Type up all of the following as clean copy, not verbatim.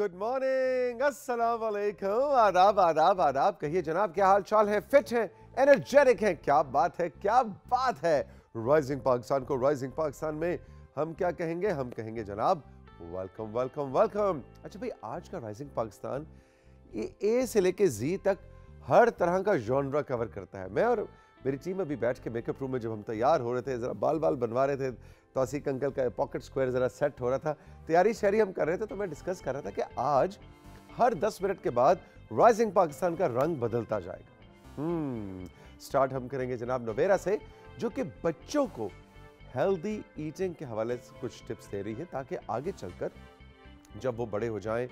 Good morning, अस्सलाम वालेकुम, आदाब आदाब आदाब। कहिए जनाब, क्या हाल चाल है? फिट है, एनर्जेटिक है? क्या बात है, क्या बात है। राइजिंग पाकिस्तान को राइजिंग पाकिस्तान में हम क्या कहेंगे? हम कहेंगे जनाब वेलकम वेलकम वेलकम। अच्छा भाई, आज का राइजिंग पाकिस्तान ये ए से लेके जी तक हर तरह का जॉनरा कवर करता है। मैं और मेरी टीम अभी बैठ के मेकअप रूम में जब हम तैयार हो रहे थे, ज़रा बाल बाल बनवा रहे थे, तौसीक अंकल का पॉकेट स्क्वायर ज़रा सेट हो रहा था, तैयारी शहरी हम कर रहे थे, तो मैं डिस्कस कर रहा था कि आज हर 10 मिनट के बाद राइजिंग पाकिस्तान का रंग बदलता जाएगा। स्टार्ट हम करेंगे जनाब नवेरा से, जो कि बच्चों को हेल्दी ईटिंग के हवाले से कुछ टिप्स दे रही है, ताकि आगे चलकर जब वो बड़े हो जाएं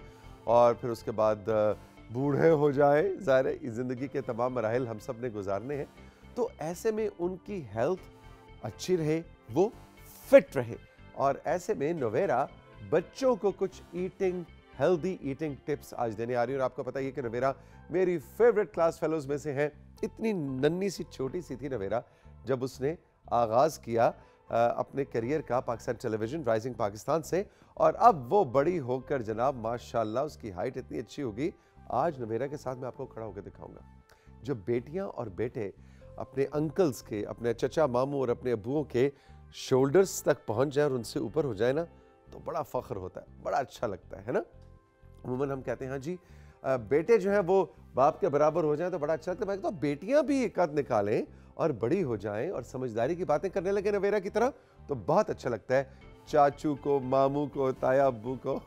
और फिर उसके बाद बूढ़े हो जाएं, ज़ाहिर है ज़िंदगी के तमाम मराहिल हम सब ने गुजारने हैं, तो ऐसे में उनकी हेल्थ अच्छी रहे, वो फिट रहे। और ऐसे में नवेरा बच्चों को कुछ हेल्दी ईटिंग टिप्स आज देने आ रही है। और आपको पता ही है कि नवेरा मेरी फेवरेट क्लास फेलोज में से है। इतनी नन्ही सी छोटी सी थी नवेरा जब उसने आगाज़ किया अपने करियर का पाकिस्तान टेलीविज़न राइजिंग पाकिस्तान से, और अब वो बड़ी होकर जनाब माशाल्लाह उसकी हाइट इतनी अच्छी होगी। आज नवेरा के साथ मैं आपको खड़ा होकर दिखाऊंगा। जो बेटियां और बेटे अपने अंकल्स के, अपने चचा मामू और अपने अबुओं के शोल्डर्स तक पहुंच जाए और उनसे ऊपर हो जाए ना, तो बड़ा फख्र होता है, बड़ा अच्छा लगता है ना। अमूमन हम कहते हैं हाँ जी, बेटे जो है वो बाप के बराबर हो जाए तो बड़ा अच्छा लगता है। तो बेटियां भी कद निकालें और बड़ी हो जाएं और समझदारी की बातें करने लगे नवेरा की तरह, तो बहुत अच्छा लगता है चाचू को, मामू को, ताया अब्बू को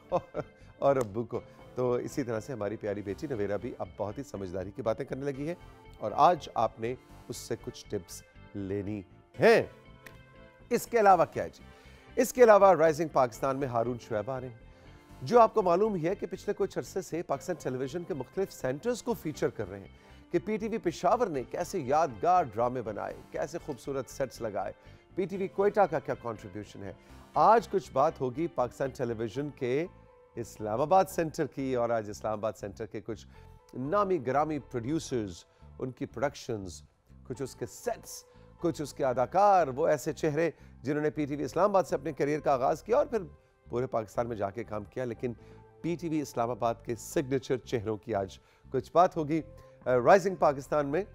और अब्बू को। तो इसी तरह से हमारी प्यारी बेटी नवेरा भी अब बहुत ही समझदारी की बातें करने लगी है, और आज आपने उससे कुछ टिप्स लेनी है। इसके अलावा क्या है जी? इसके अलावा राइजिंग पाकिस्तान में हारून शुएब आ रहे हैं, जो आपको मालूम ही है कि पिछले कुछ अरसे से पाकिस्तान टेलीविजन के मुख्तलिफ सेंटर्स को फीचर कर रहे हैं कि पीटीवी पेशावर ने कैसे यादगार ड्रामे बनाए, कैसे खूबसूरत सेट्स लगाए, पीटीवी क्वेटा का क्या कॉन्ट्रीब्यूशन है। आज कुछ बात होगी पाकिस्तान टेलीविजन के इस्लामाबाद सेंटर की, और आज इस्लामाबाद सेंटर के कुछ नामी ग्रामी प्रोड्यूसर्स, उनकी प्रोडक्शंस, कुछ उसके सेट्स, कुछ उसके अदाकार, वो ऐसे चेहरे जिन्होंने पीटीवी इस्लामाबाद से अपने करियर का आगाज़ किया और फिर पूरे पाकिस्तान में जाके काम किया, लेकिन पीटीवी इस्लामाबाद के सिग्नेचर चेहरों की आज कुछ बात होगी राइजिंग पाकिस्तान में।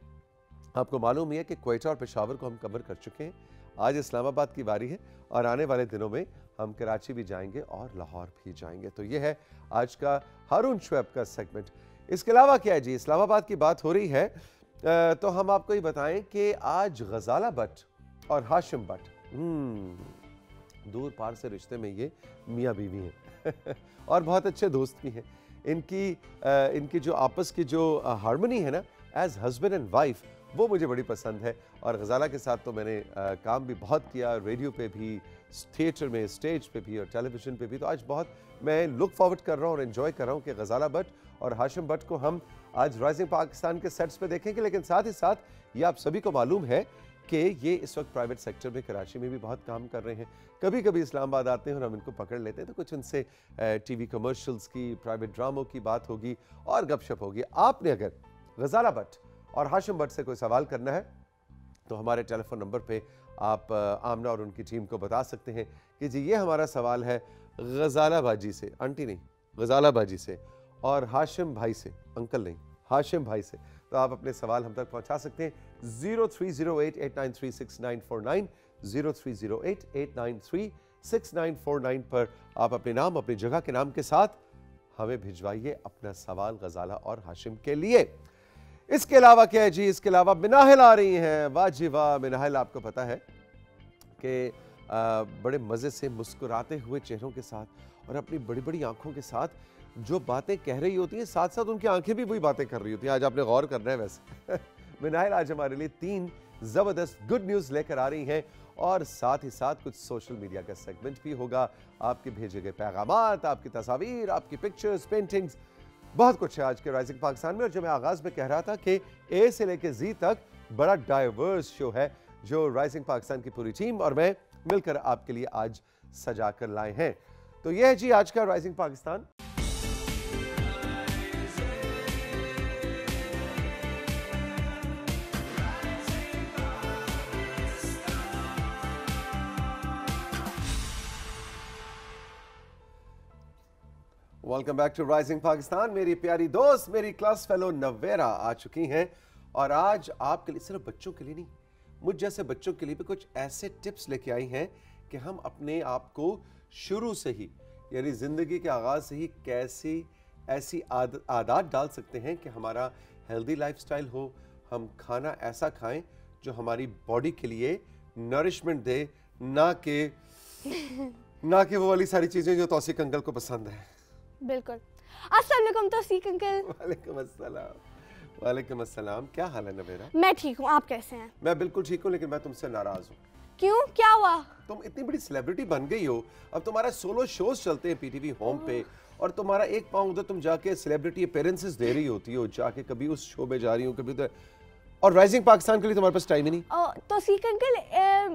आपको मालूम ही है कि क्वेटा और पेशावर को हम कवर कर चुके हैं, आज इस्लामाबाद की बारी है, और आने वाले दिनों में हम कराची भी जाएंगे और लाहौर भी जाएंगे। तो ये है आज का हारून शुएब का सेगमेंट। इसके अलावा क्या है जी? इस्लामाबाद की बात हो रही है, तो हम आपको ये बताएं कि आज गजाला भट्ट और हाशिम भट्ट दूर पार से रिश्ते में ये मियाँ बीवी हैं और बहुत अच्छे दोस्त भी हैं। इनकी जो आपस की जो हार्मनी है ना, एज हस्बैंड एंड वाइफ, वो मुझे बड़ी पसंद है। और गजाला के साथ तो मैंने काम भी बहुत किया, रेडियो पे भी, थिएटर में, स्टेज पे भी और टेलीविज़न पे भी। तो आज बहुत मैं लुक फॉरवर्ड कर रहा हूँ और एंजॉय कर रहा हूँ कि गजाला भट्ट और हाशिम भट्ट को हम आज राइजिंग पाकिस्तान के सेट्स पे देखेंगे। लेकिन साथ ही साथ ये आप सभी को मालूम है कि ये इस वक्त प्राइवेट सेक्टर में कराची में भी बहुत काम कर रहे हैं। कभी कभी इस्लामाबाद आते हैं और हम इनको पकड़ लेते हैं, तो कुछ उनसे टीवी कमर्शियल्स की, प्राइवेट ड्रामों की बात होगी और गपशप होगी। आपने अगर गजाला भट्ट और हाशिम भट्ट से कोई सवाल करना है तो हमारे टेलीफोन नंबर पे आप आमना और उनकी टीम को बता सकते हैं कि जी ये हमारा सवाल है गजाला बाजी से, आंटी नहीं, गजाला बाजी से, और हाशिम भाई से, अंकल नहीं, हाशिम भाई से। तो आप अपने सवाल हम तक पहुंचा सकते हैं 0308893649, 0308893649 पर आप अपने नाम, अपनी जगह के नाम के साथ हमें भिजवाइए अपना सवाल गजाला और हाशिम के लिए। इसके अलावा क्या है जी? इसके अलावा मिनाहिल आ रही हैं। वाह जी वाह, मिनाहिल आपको पता है कि बड़े मज़े से मुस्कुराते हुए चेहरों के साथ और अपनी बड़ी बड़ी आंखों के साथ जो बातें कह रही होती हैं, साथ साथ उनकी आंखें भी वही बातें कर रही होती हैं। आज आपने गौर करना है वैसे मिनाहिल आज हमारे लिए 3 ज़बरदस्त गुड न्यूज़ लेकर आ रही हैं, और साथ ही साथ कुछ सोशल मीडिया का सेगमेंट भी होगा। आपके भेजे गए पैगामात, आपकी तस्वीर, आपकी पिक्चर्स, पेंटिंग्स, बहुत कुछ है आज के राइजिंग पाकिस्तान में। और जो मैं आगाज़ में कह रहा था कि ए से लेकर जी तक बड़ा डाइवर्स शो है जो राइजिंग पाकिस्तान की पूरी टीम और मैं मिलकर आपके लिए आज सजा कर लाए हैं। तो यह है जी आज का rising Pakistan. Welcome back to rising Pakistan. मेरी प्यारी दोस्त, मेरी क्लास फेलो नवेरा आ चुकी हैं और आज आपके लिए, सिर्फ बच्चों के लिए नहीं, मुझ जैसे बच्चों के लिए भी कुछ ऐसे टिप्स लेके आई हैं कि हम अपने आप को शुरू से ही, यानी ज़िंदगी के आगाज़ से ही कैसी ऐसी आदत डाल सकते हैं कि हमारा हेल्दी लाइफस्टाइल हो, हम खाना ऐसा खाएं जो हमारी बॉडी के लिए नरिशमेंट दे, ना कि वो वाली सारी चीज़ें जो तौसीक अंकल को पसंद है। बिल्कुल। अस्सलाम वालेकुम तौसीक अंकल। वालेकुम अस्सलाम। वालेकुम अस्सलाम। क्या हाल है नवेरा? मैं ठीक हूँ, आप कैसे हैं? मैं बिल्कुल ठीक हूँ, लेकिन मैं तुमसे नाराज हूँ। क्यों, क्या हुआ? तुम इतनी बड़ी सेलिब्रिटी बन गई हो, अब तुम्हारा सोलो शोज चलते हैं पीटीवी होम पे, और तुम्हारा एक पाँव उधर तुम जाके सेलिब्रिटी अपीयरेंसेस दे रही होती हो, जाके कभी उस शो में जा रही हो, कभी उधर, और राइजिंग पाकिस्तान के लिए तुम्हारे पास टाइम ही नहीं। तौसीक अंकल,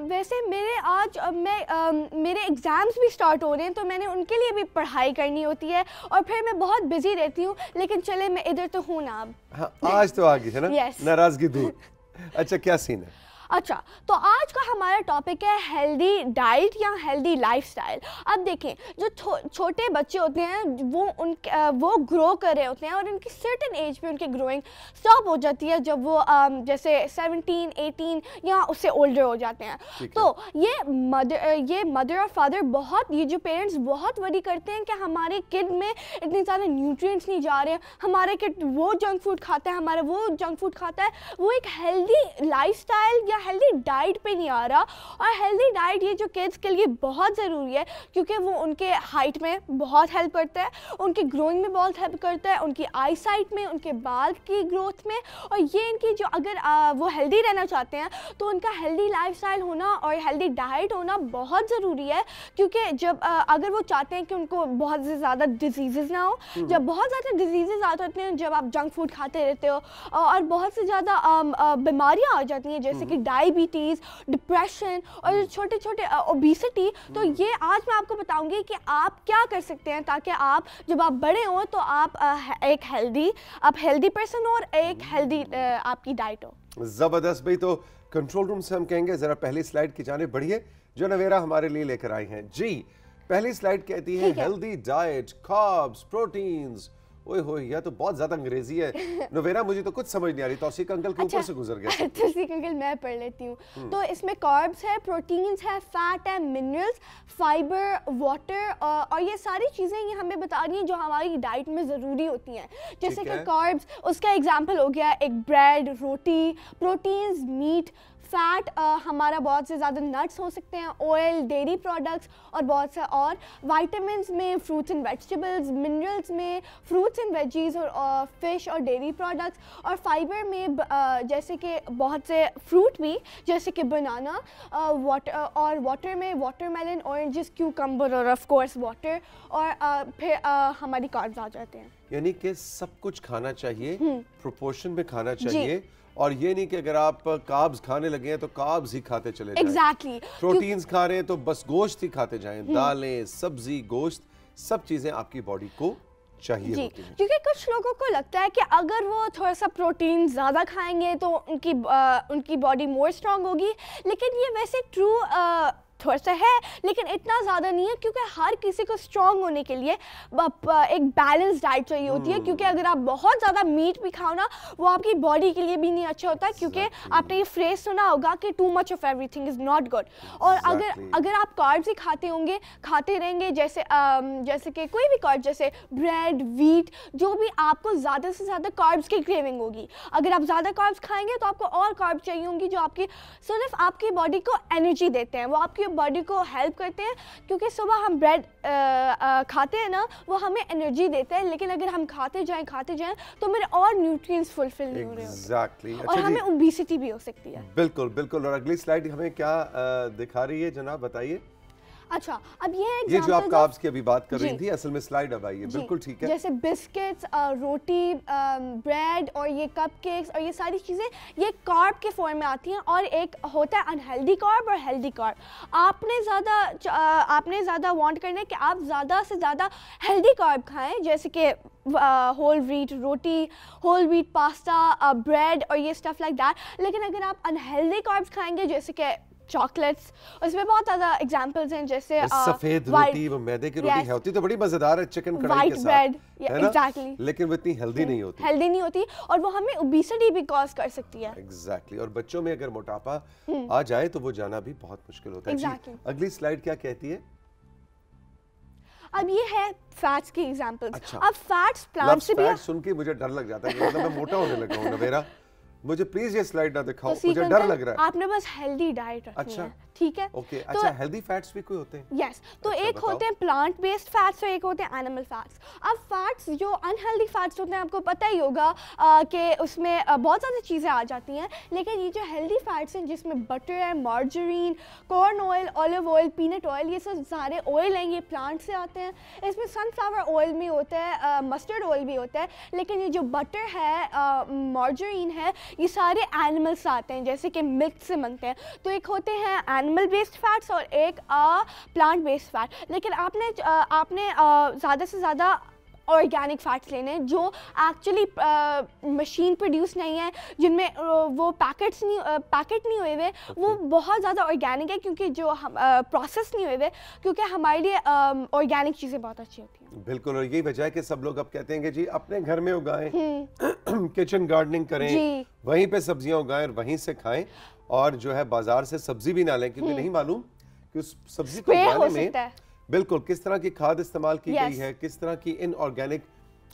वैसे मेरे एग्जाम्स भी स्टार्ट हो रहे हैं, तो मैंने उनके लिए भी पढ़ाई करनी होती है और फिर मैं बहुत बिजी रहती हूँ, लेकिन चले मैं इधर तो हूँ ना अब। हाँ, आज तो आ गई है ना? Yes. नाराजगी दूर। अच्छा, क्या सीन है? अच्छा, तो आज का हमारा टॉपिक है हेल्दी डाइट या हेल्दी लाइफस्टाइल। अब देखें, जो छोटे बच्चे होते हैं वो ग्रो कर रहे होते हैं और उनकी सर्टेन एज पे उनकी ग्रोइंग स्टॉप हो जाती है जब वो जैसे 17, 18 या उससे ओल्डर हो जाते हैं। तो ये मदर और फादर ये जो पेरेंट्स बहुत वरी करते हैं कि हमारे किड में इतने ज़्यादा न्यूट्रिएंट्स नहीं जा रहे हैं, हमारे किड वो जंक फूड खाता है, हमारा वो जंक फूड खाता है, वो एक हेल्दी लाइफस्टाइल हेल्दी डाइट पे नहीं आ रहा। और हेल्दी डाइट ये जो किड्स के लिए बहुत ज़रूरी है, क्योंकि वो उनके हाइट में बहुत हेल्प करता है, उनकी ग्रोइंग में बहुत हेल्प करता है, उनकी आई साइट में, उनके बाल की ग्रोथ में। और ये इनकी जो अगर वो हेल्दी रहना चाहते हैं तो उनका हेल्दी लाइफस्टाइल होना और हेल्दी डाइट होना बहुत ज़रूरी है, क्योंकि जब अगर वो चाहते हैं कि उनको बहुत ज़्यादा डिजीज़ ना हो, जब बहुत ज़्यादा डिजीज़ आ जाते हैं जब आप जंक फूड खाते रहते हो, और बहुत से ज़्यादा बीमारियाँ आ जाती हैं जैसे कि डायबिटीज़, डिप्रेशन और छोटे छोटे ओबेसिटी। तो ये आज मैं आपको बताऊंगी कि आप क्या कर सकते हैं ताकि आप जब आप बड़े हों तो आप एक हेल्दी पर्सन हो और एक हेल्दी आपकी डाइट हो। जबरदस्त भाई, तो कंट्रोल रूम से हम कहेंगे जरा पहली स्लाइड की जाने बढ़िए जो नवेरा हमारे लिए लेकर आई हैं। जी, पहली स्लाइड कहती है हेल्दी डाइट, कार्ब्स, प्रोटीन्स। ओए होए, यह तो बहुत ज्यादा अंग्रेजी है नवेरा, मुझे तो कुछ समझ नहीं आ रही। तौसीक अंकल के ऊपर से गुजर गया। तौसीक अंकल, मैं पढ़ लेती हूँ। तो इसमें कार्ब्स है, प्रोटीन्स है, फैट है, मिनरल्स, फाइबर, वाटर, और ये सारी चीज़ें ये हमें बता रही हैं जो हमारी डाइट में ज़रूरी होती हैं। जैसे कि कार्ब्स, उसका एग्जाम्पल हो गया एक ब्रेड, रोटी, प्रोटीन्स, मीट, फैट हमारा बहुत से ज़्यादा नट्स हो सकते हैं, ऑयल, डेयरी प्रोडक्ट्स और बहुत से और विटामिन्स में फ्रूट्स एंड वेजिटेबल्स, मिनरल्स में फ्रूट्स एंड वेजीज और फिश और डेयरी प्रोडक्ट्स, और फाइबर में जैसे कि बहुत से फ्रूट भी जैसे कि बनाना, वाटर में वाटरमेलन, ऑरेंजेस, क्यूकम्बर और ऑफ कोर्स वाटर, और फिर हमारी कार्ब्स आ जाते हैं। यानी कि सब कुछ खाना चाहिए, प्रोपोर्शन में खाना चाहिए, और ये नहीं कि अगर आप कार्ब्स खाने लगे हैं तो कार्ब्स ही खाते चले जाएं। एग्जैक्टली। प्रोटीन्स खा रहे हैं तो बस गोश्त ही खाते जाएं, दालें, सब्जी, गोश्त, सब चीजें आपकी बॉडी को चाहिए होती हैं। क्योंकि कुछ लोगों को लगता है कि अगर वो थोड़ा सा प्रोटीन ज़्यादा खाएंगे तो उनकी बॉडी मोर स्ट्रांग होगी, लेकिन ये वैसे ट्रू थोड़ा सा है, लेकिन इतना ज़्यादा नहीं है, क्योंकि हर किसी को स्ट्रॉन्ग होने के लिए एक बैलेंस डाइट चाहिए होती है। क्योंकि अगर आप बहुत ज़्यादा मीट भी खाओ ना, वो आपकी बॉडी के लिए भी नहीं अच्छा होता, क्योंकि आपने ये फ्रेज सुना होगा कि too much of everything is not good. और अगर आप कार्ब्स ही खाते रहेंगे, जैसे कि कोई भी कार्ब, जैसे ब्रेड, व्हीट, जो भी, आपको ज़्यादा से ज़्यादा कार्ब्स की क्रेविंग होगी। अगर आप ज़्यादा कार्ब्स खाएंगे तो आपको और कार्ब्स चाहिए होंगी जो सिर्फ आपकी बॉडी को एनर्जी देते हैं, वो आपकी बॉडी को हेल्प करते हैं। क्योंकि सुबह हम ब्रेड खाते हैं ना, वो हमें एनर्जी देते हैं, लेकिन अगर हम खाते जाएं तो मेरे और न्यूट्रिएंट्स फुलफिल नहीं हो रहे होते। एग्जैक्टली। और हमें ओबेसिटी भी हो सकती है। बिल्कुल बिल्कुल। और अगली स्लाइड हमें क्या दिखा रही है जनाब, बताइए। अच्छा, अब ये जो आप कार्ब्स की अभी बात कर रही थी, असल में स्लाइड अब आई है। बिल्कुल ठीक है। जैसे बिस्किट्स, रोटी, ब्रेड और ये कपकेक्स और ये सारी चीज़ें ये कार्ब के फॉर्म में आती हैं, और एक होता है अनहेल्दी कार्ब और हेल्दी कार्ब। आपने ज़्यादा वांट करना है कि आप ज़्यादा से ज़्यादा हेल्दी कार्ब खाएं, जैसे कि होल व्हीट रोटी, होल व्हीट पास्ता, ब्रेड और ये स्टफ लाइक दैट। लेकिन अगर आप अनहेल्दी कार्ब्स खाएंगे जैसे कि चॉकलेट्स, उसमें बहुत ज़्यादा एग्जांपल्स हैं, जैसे सफेद रोटी, वो मैदे की रोटी होती तो बड़ी मजेदार है, चिकन कढ़ाई के साथ, है ना? एग्जैक्टली, लेकिन वो इतनी हेल्दी नहीं होती, हेल्दी नहीं होती, और वो हमें ओबेसिटी भी कॉज कर सकती है। एग्जैक्टली, और बच्चों में अगर मोटापा आ जाए तो वो जाना भी बहुत मुश्किल होता है। जी, अगली स्लाइड क्या कहती है? अब ये है फैट्स की एग्जांपल्स। अच्छा। अब फैट्स प्लांट से भी सुन के मुझे डर लग जाता है कि मतलब मैं मोटा होने लगा हूं ना। मेरा मुझे प्लीज ये स्लाइड ना दिखाओ, तो मुझे डर लग रहा है। आपने बस हेल्दी डाइट रखनी अच्छा है, ठीक है? ओके, अच्छा, हेल्दी फैट्स भी कोई होते हैं? यस, तो अच्छा, एक होते हैं प्लांट बेस्ड फैट्स और एक होते हैं एनिमल फैट्स। अब फैट्स जो अनहेल्दी फैट्स होते हैं, आपको पता ही होगा कि उसमें बहुत ज़्यादा चीज़ें आ जाती हैं, लेकिन ये जो हेल्दी फैट्स हैं जिसमें बटर है, margarine, corn oil, olive oil, peanut oil, ये सब सारे ऑयल हैं, ये प्लांट से आते हैं। इसमें सनफ्लावर ऑयल भी होता है, मस्टर्ड ऑयल भी होता है, लेकिन ये जो बटर है, मार्जरीन है, ये सारे एनिमल्स आते हैं, जैसे कि मिल्क से बनते हैं। तो एक होते हैं एनिमल बेस्ड फैट्स और एक प्लांट बेस्ड फैट। लेकिन आपने ज़्यादा से ज़्यादा ऑर्गेनिक फैट्स लेने हैं जो एक्चुअली मशीन प्रोड्यूस नहीं है, जिनमें वो पैकेट नहीं हुए हुए, वो बहुत ज़्यादा ऑर्गेनिक है, क्योंकि जो प्रोसेस नहीं हुए हुए, क्योंकि हमारे लिए ऑर्गेनिक चीज़ें बहुत अच्छी होती हैं। बिल्कुल, और यही वजह है कि सब लोग अब कहते हैं कि जी अपने घर में उगाएं, किचन गार्डनिंग करें, वहीं पे सब्जियां उगाएं और वहीं से खाएं, और जो है बाजार से सब्जी भी ना लें, क्योंकि नहीं मालूम कि उस सब्जी को उगाने में बिल्कुल किस तरह की खाद इस्तेमाल की गई है, किस तरह की इनऑर्गेनिक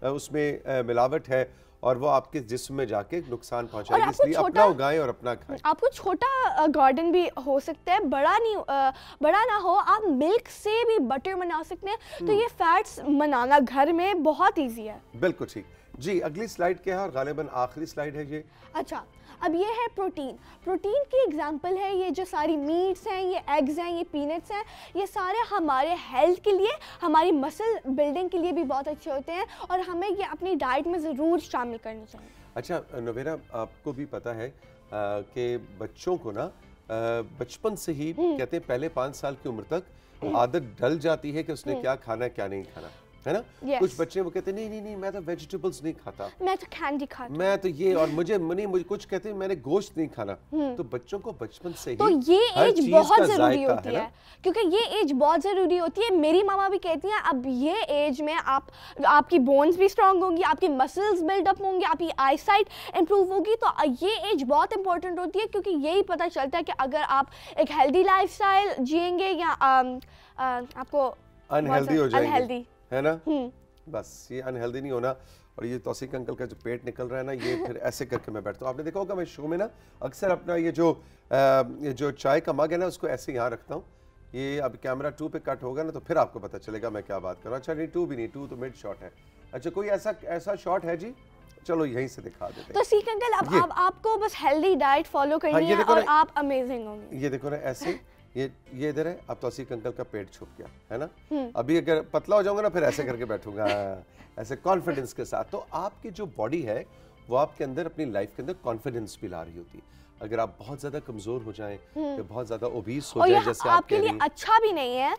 उसमें मिलावट है, और वो आपके जिस्म में जाके नुकसान पहुंचाएगी। इसलिए अपना उगाएं और अपना खाएं। आपको छोटा गार्डन भी हो सकता है, बड़ा ना हो, आप मिल्क से भी बटर बना सकते हैं। तो ये फैट्स बनाना घर में बहुत ईजी है। बिल्कुल ठीक जी। अगली स्लाइड क्या है, और गालिबन आखिरी स्लाइड है ये। अच्छा, अब ये है प्रोटीन। प्रोटीन की एग्जांपल है ये जो सारी मीट्स हैं, ये एग्स हैं, ये पीनट्स हैं, ये सारे हमारे हेल्थ के लिए, हमारी मसल बिल्डिंग के लिए भी बहुत अच्छे होते हैं, और हमें ये अपनी डाइट में ज़रूर शामिल करनी चाहिए। अच्छा नवेरा, आपको भी पता है कि बच्चों को ना बचपन से ही कहते हैं पहले 5 साल की उम्र तक आदत डल जाती है कि उसने क्या खाना क्या नहीं खाना, है ना? कुछ बच्चे वो कहते हैं नहीं मैं तो वेजिटेबल्स नहीं खाता, मैं तो कैंडी खाता, मैं तो ये, और मुझे कुछ कहते हैं मैंने गोश्त नहीं खाना। तो बच्चों को बचपन से ही तो ये एज बहुत जरूरी होती है, क्योंकि ये एज बहुत ज़रूरी होती है। मेरी मामा भी कहती हैं अब ये एज में आपकी बोन्स भी स्ट्रांग होंगी, आपकी मसल्स बिल्डअप होंगे, आपकी आई साइट इम्प्रूव होगी। तो ये एज बहुत इंपॉर्टेंट होती है, क्योंकि यही पता चलता है कि अगर आप एक हेल्दी लाइफस्टाइल जिएंगे या आपको अनहेल्दी हो जाएंगे, है ना? बस ये अनहेल्दी नहीं होना। और ये तौसीक अंकल का जो पेट निकल रहा है ना, ये फिर ऐसे करके मैं बैठता हूँ। आपने देखा होगा मैं शो में ना अक्सर अपना ये जो चाय का मग है ना, उसको ऐसे यहाँ रखता हूँ। ये अब कैमरा 2 पे कट होगा ना, तो फिर आपको पता चलेगा मैं क्या बात कर रहा हूँ। अच्छा नहीं, 2 भी नहीं, 2 तो मिड शॉट है। अच्छा, कोई ऐसा शॉट है जी? चलो यहीं से दिखा देते हैं। तो सीख अंकल, अब आपको बस हेल्दी डाइट फॉलो करनी है और आप अमेजिंग होंगे। ये देखो ना, ऐसे ये इधर है। अब तौसीक अंकल का पेट छुप गया है ना। अभी अगर पतला हो जाऊंगा ना, फिर ऐसे करके बैठूंगा ऐसे कॉन्फिडेंस के साथ। तो आपकी जो बॉडी है वो आपके अंदर अपनी लाइफ के अंदर कॉन्फिडेंस भी ला रही होती है। अगर आप बहुत ज्यादा कमजोर हो जाएं या बहुत ज्यादा ओबीस हो जाएं, जैसे आप आपके लिए अच्छा भी नहीं है।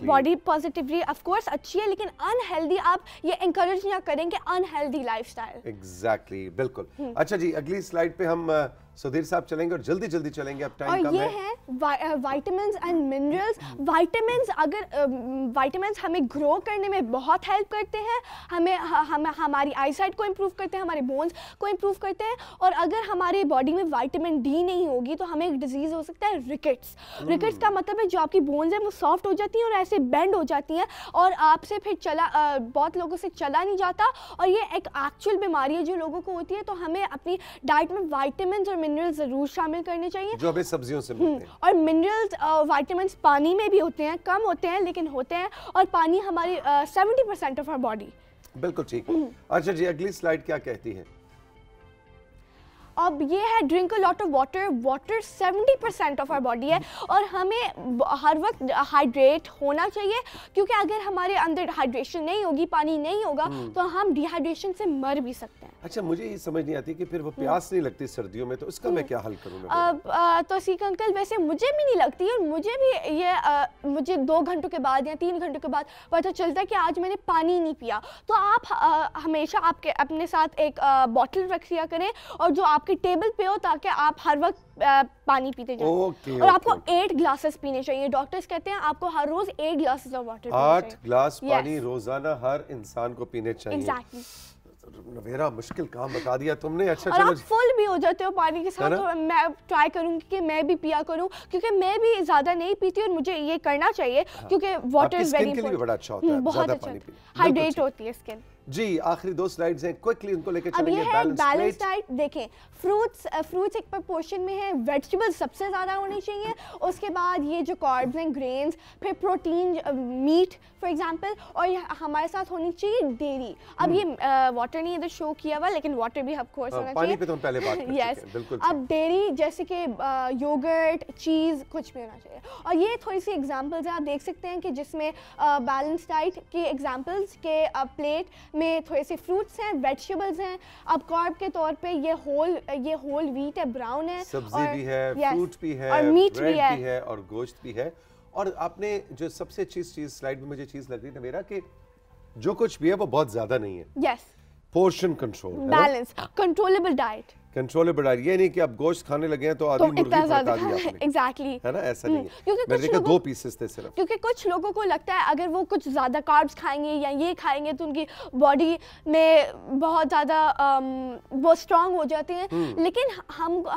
बॉडी पॉजिटिवली ऑफ कोर्स अच्छी है, लेकिन अनहेल्दी आप ये एनकरेज ना करें कि अनहेल्दी लाइफस्टाइल। एग्जैक्टली, बिल्कुल। अच्छा जी, अगली स्लाइड पे हम सुधीर साहब चलेंगे, और जल्दी चलेंगे, अब टाइम कम है। और ये है विटामिन्स एंड मिनरल्स। विटामिन्स हमें ग्रो करने में बहुत हेल्प करते हैं, हमें हमारी आईसाइट को इम्प्रूव करते हैं, हमारे बोन्स को इम्प्रूव करते हैं। और अगर हमारी बॉडी में विटामिन डी नहीं होगी तो हमें एक डिजीज़ हो सकता है रिकेट्स। रिकेट्स का मतलब है जो आपकी बोन्स हैं वो सॉफ्ट हो जाती हैं और ऐसे बेंड हो जाती हैं, और आपसे फिर बहुत लोगों से चला नहीं जाता, और ये एक एक्चुअल बीमारी है जो लोगों को होती है। तो हमें अपनी डाइट में विटामिन्स और मिनरल्स जरूर शामिल करने चाहिए, जो हमें सब्जियों से मिलते हैं। और मिनरल्स विटामिन्स पानी में भी होते हैं, कम होते हैं लेकिन होते हैं, और पानी हमारी 70% ऑफ आवर बॉडी। बिल्कुल ठीक। अच्छा जी, अगली स्लाइड क्या कहती है? अब ये है drink a lot of water. Water 70% of our body है, और हमें हर वक्त हाइड्रेट होना चाहिए, क्योंकि अगर हमारे अंदर हाइड्रेशन नहीं होगी, पानी नहीं होगा, तो हम डिहाइड्रेशन से मर भी सकते हैं। अच्छा, मुझे ये समझ नहीं आती कि फिर वो प्यास नहीं लगती सर्दियों में, तो उसका मैं क्या हल करूँ? तो सीख अंकल, वैसे मुझे भी नहीं लगती, और मुझे भी मुझे 2 घंटों के बाद या 3 घंटों के बाद पता चलता है कि आज मैंने पानी नहीं पिया। तो आप हमेशा अपने साथ एक बॉटल रख लिया करें, और जो आपके आपके टेबल पे हो ताकि आप हर वक्त पानी पीते जाएं। ओके, और आपको 8 ग्लासेस पीने चाहिए। डॉक्टर्स कहते हैं आपको हर रोज 8 ग्लासेस ऑफ वाटर पीने चाहिए। 8 ग्लास Yes. पानी रोजाना हर इंसान को पीने चाहिए। एग्जैक्टली। नवेरा मुश्किल काम बता दिया तुमने। अच्छा और चलो, आप फुल भी हो जाते हो पानी के साथ। तो मैं ट्राई करूंगी कि मैं भी पिया करूं, क्योंकि मैं भी ज्यादा नहीं पीती और मुझे ये करना चाहिए क्योंकि वाटर इज वेरी स्किन के लिए भी बड़ा अच्छा होता है, बहुत ज्यादा अच्छा पानी पीना। हाइड्रेट बिल्कुल होती है स्किन। जी, आखिरी 2 स्लाइड्स हैं, क्विकली उनको लेके अब ये चलेंगे। है बैलेंस डाइट। देखें, फ्रूट्स एक प्रपोर्शन में है, वेजिटेबल्स सबसे ज़्यादा होनी चाहिए, उसके बाद ये जो कार्ब्स हैं, ग्रेन्स, फिर प्रोटीन, मीट फॉर एग्जांपल, और हमारे साथ होनी चाहिए डेयरी। अब ये वाटर नहीं इधर शो किया हुआ, लेकिन वाटर भी ऑफ कोर्स होना पानी चाहिए। पे तो हम पहले बात कर चुके यस, हैं, बिल्कुल। अब डेयरी जैसे कि योगर्ट, चीज़, कुछ भी होना चाहिए। और ये थोड़ी सी एग्जांपल्स हैं, आप देख सकते हैं कि जिसमें बैलेंस डाइट के एग्जांपल्स के प्लेट में थोड़े से फ्रूट्स हैं, वेजिटेबल्स हैं। अब कार्ब के तौर पे ये होल व्हीट है, ब्राउन है, सब्जी भी है, yes, फ्रूट भी है, और मीट ब्रेड भी है और गोश्त भी है। और आपने जो सबसे अच्छी चीज स्लाइड में मुझे चीज लग रही है मेरा, कि जो कुछ भी है वो बहुत ज्यादा नहीं है। Yes, portion control, balance, controllable diet. Controllable diet, ये नहीं कि आप गोश्त खाने लगे हैं तो आधी तो मुर्गी इतना पका ज्यादा दी आपने, एग्जैक्टली, है ना? ऐसा नहीं है। क्योंकि मैंने कुछ देखा लोगों 2 पीसेस थे सिर्फ। क्योंकि कुछ लोगों को लगता है अगर वो कुछ ज़्यादा कार्ब्स खाएंगे या ये खाएंगे तो उनकी बॉडी में बहुत ज़्यादा वो स्ट्रांग हो जाते हैं। लेकिन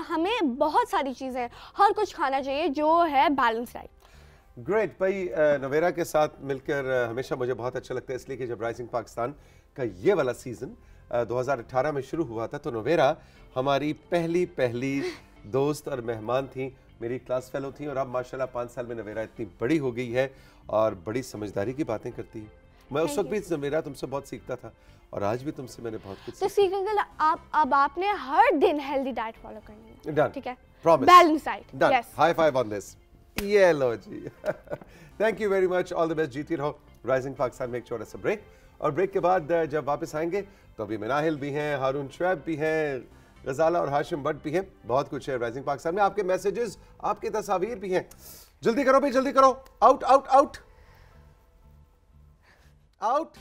हमें बहुत सारी चीज़ें, हर कुछ खाना चाहिए जो है बैलेंस डाइट। ग्रेट भाई, नवेरा के साथ मिलकर हमेशा मुझे बहुत अच्छा लगता है, इसलिए कि जब राइजिंग पाकिस्तान का ये वाला सीज़न 2018 में शुरू हुआ था तो नवेरा हमारी पहली दोस्त और मेहमान थी, मेरी क्लास फेलो थी। और अब माशाल्लाह 5 साल में नवेरा इतनी बड़ी हो गई है और बड़ी समझदारी की बातें करती है। मैं उस वक्त भी नवेरा तुमसे बहुत सीखता था और आज भी तुमसे मैंने बहुत कुछ तो सीखेंगे। अब आपने हर दिन हेल्दी डाइट फॉलो करनी है। Done. ठीक है, Promise. Balance diet. Done. Yes, High five on this. ये लो जी। Thank you very much, all the best, जीती रहो। राइजिंग पाकिस्तान में एक छोटा सा ब्रेक, और ब्रेक के बाद जब वापस आएंगे तो अभी मिनाहिल भी हैं, हारून शुएब भी हैं, गजाला और हाशिम भट्ट भी हैं, बहुत कुछ है राइजिंग पाकिस्तान में। आपके मैसेजेस, आपके तस्वीर भी हैं, जल्दी करो भाई, जल्दी करो। Out out out out.